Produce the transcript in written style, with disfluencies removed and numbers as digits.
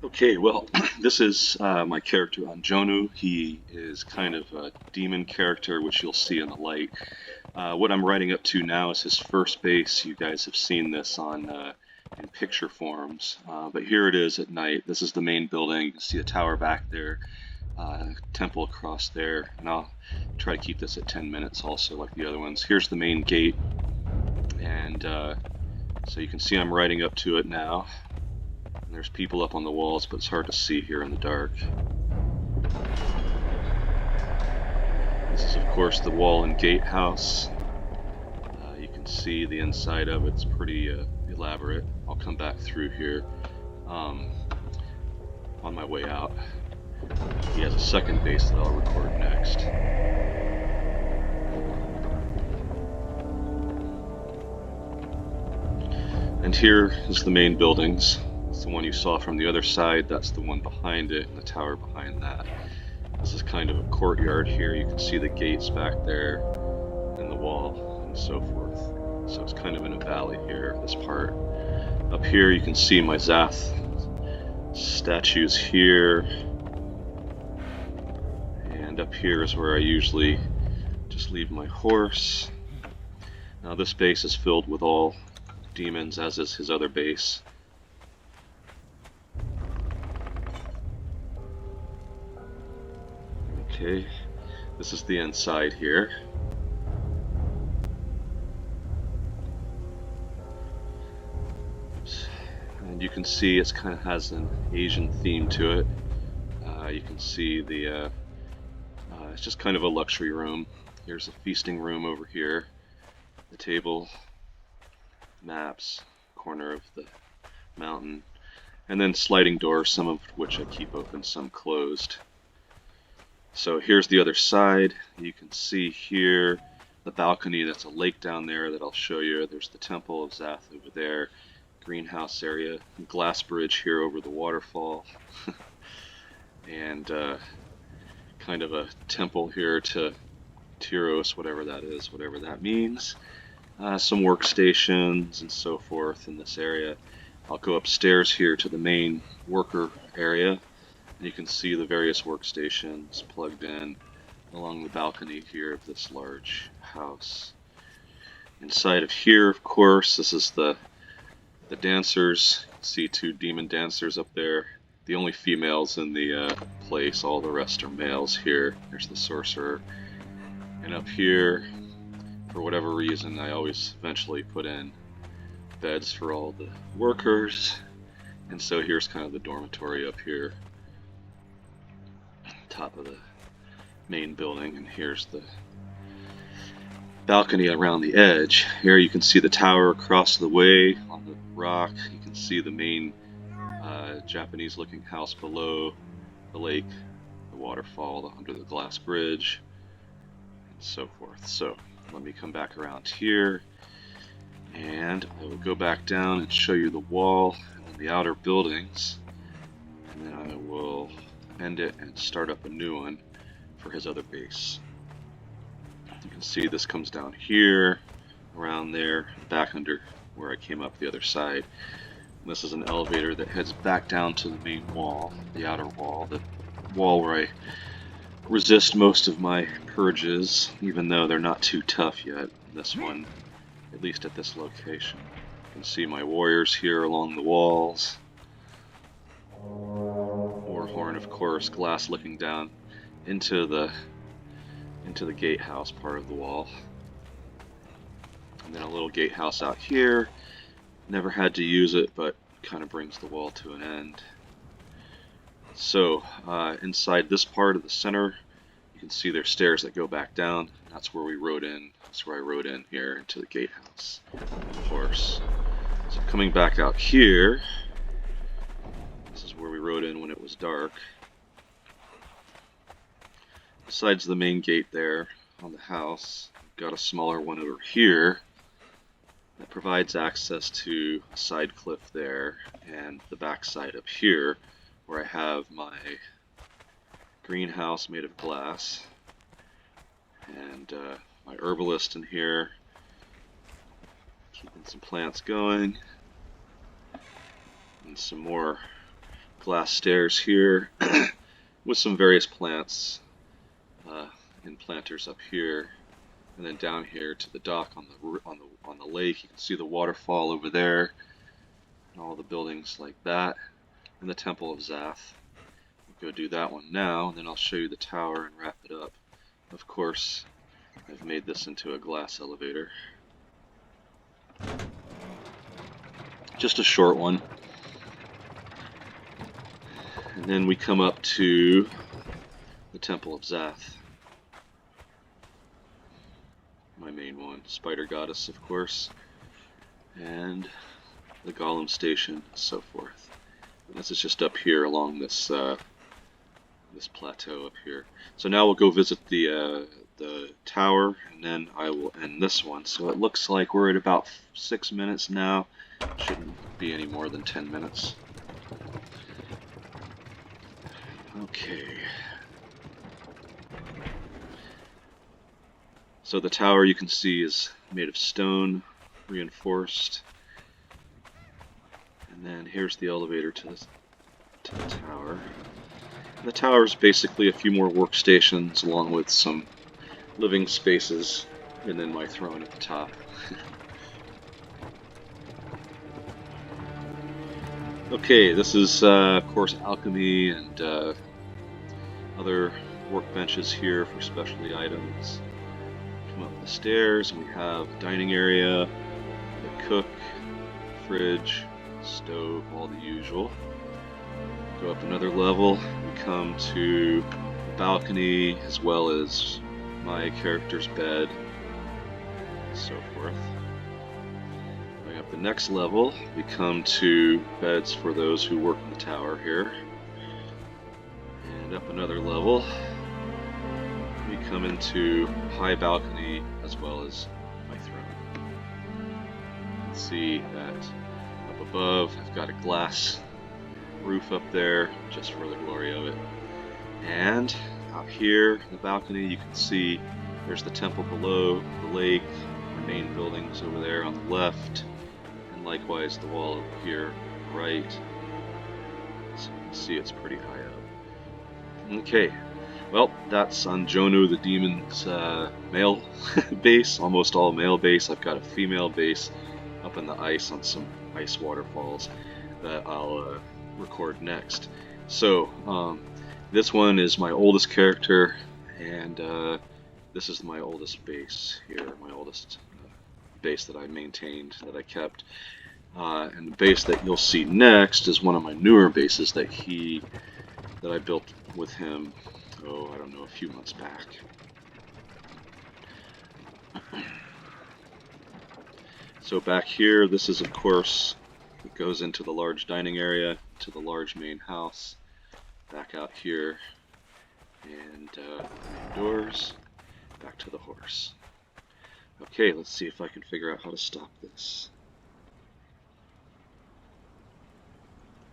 Okay, well, this is my character Anjonu. He is kind of a demon character, which you'll see in the light. What I'm writing up to now is his first base. You guys have seen this on in picture forms, but here it is at night. This is the main building. You can see a tower back there, temple across there, and I'll try to keep this at 10 minutes also, like the other ones. Here's the main gate, and so you can see I'm writing up to it now. There's people up on the walls, but it's hard to see here in the dark. This is, of course, the wall and gatehouse. You can see the inside of it's pretty elaborate. I'll come back through here on my way out. He has a second base that I'll record next. And here is the main buildings. The one you saw from the other side, that's the one behind it, and the tower behind that. This is kind of a courtyard here. You can see the gates back there, and the wall, and so forth. So it's kind of in a valley here, this part. Up here you can see my Zath statues here. And up here is where I usually just leave my horse. Now this base is filled with all demons, as is his other base. Okay, this is the inside here. And you can see it kind of has an Asian theme to it. You can see the, it's just kind of a luxury room. Here's a feasting room over here. The table, maps, corner of the mountain, and then sliding doors, some of which I keep open, some closed. So here's the other side. You can see here the balcony. That's a lake down there that I'll show you. There's the Temple of Zath over there, greenhouse area, glass bridge here over the waterfall, and kind of a temple here to Tyros, whatever that is, whatever that means. Some workstations and so forth in this area. I'll go upstairs here to the main worker area. You can see the various workstations plugged in along the balcony here of this large house. Inside of here, of course, this is the dancers. You can see two demon dancers up there. The only females in the place, all the rest are males here. There's the sorcerer. And up here, for whatever reason, I always eventually put in beds for all the workers. And so here's kind of the dormitory up here. Top of the main building, and here's the balcony around the edge. Here you can see the tower across the way on the rock. You can see the main Japanese looking house below, the lake, the waterfall under the glass bridge, and so forth. So let me come back around here, and I will go back down and show you the wall and then the outer buildings, and then I will end it and start up a new one for his other base. You can see this comes down here, around there, back under where I came up the other side. And this is an elevator that heads back down to the main wall, the outer wall, the wall where I resist most of my purges, even though they're not too tough yet. This one, at least at this location. You can see my warriors here along the walls. Horn, of course, glass looking down into the gatehouse part of the wall, and then a little gatehouse out here. Never had to use it, but kind of brings the wall to an end. So inside this part of the center, you can see there's stairs that go back down. That's where we rode in. That's where I rode in here into the gatehouse, of course. So coming back out here. This is where we rode in when it was dark. Besides the main gate there on the house, we've got a smaller one over here that provides access to a side cliff there and the back side up here where I have my greenhouse made of glass and my herbalist in here keeping some plants going and some more glass stairs here with some various plants and planters up here, and then down here to the dock on the lake. You can see the waterfall over there, and all the buildings like that, and the Temple of Zath. We'll go do that one now, and then I'll show you the tower and wrap it up. Of course, I've made this into a glass elevator. Just a short one. And then we come up to the Temple of Zath. My main one. Spider Goddess, of course. And the Golem Station, and so forth. And this is just up here along this this plateau up here. So now we'll go visit the tower, and then I will end this one. So it looks like we're at about 6 minutes now. Shouldn't be any more than 10 minutes. Okay. So the tower, you can see, is made of stone, reinforced. And then here's the elevator to the tower. And the tower is basically a few more workstations along with some living spaces, and then my throne at the top. Okay, this is of course alchemy and other workbenches here for specialty items. Come up the stairs and we have a dining area, a cook, fridge, stove, all the usual. Go up another level, we come to a balcony as well as my character's bed, and so forth. Going up the next level, we come to beds for those who work in the tower here. And up another level, we come into high balcony as well as my throne. You can see that up above I've got a glass roof up there just for the glory of it. And out here in the balcony you can see there's the temple below, the lake, the main buildings over there on the left, and likewise the wall over here on the right. So you can see it's pretty high up. Okay, well, that's ANJONU the Demon's male base, almost all male base. I've got a female base up in the ice on some ice waterfalls that I'll record next. So, this one is my oldest character, and this is my oldest base here, my oldest base that I maintained, that I kept. And the base that you'll see next is one of my newer bases that I built with him, I don't know, a few months back. So back here, this is of course, it goes into the large dining area, to the large main house. Back out here, and doors, back to the horse. Okay, let's see if I can figure out how to stop this.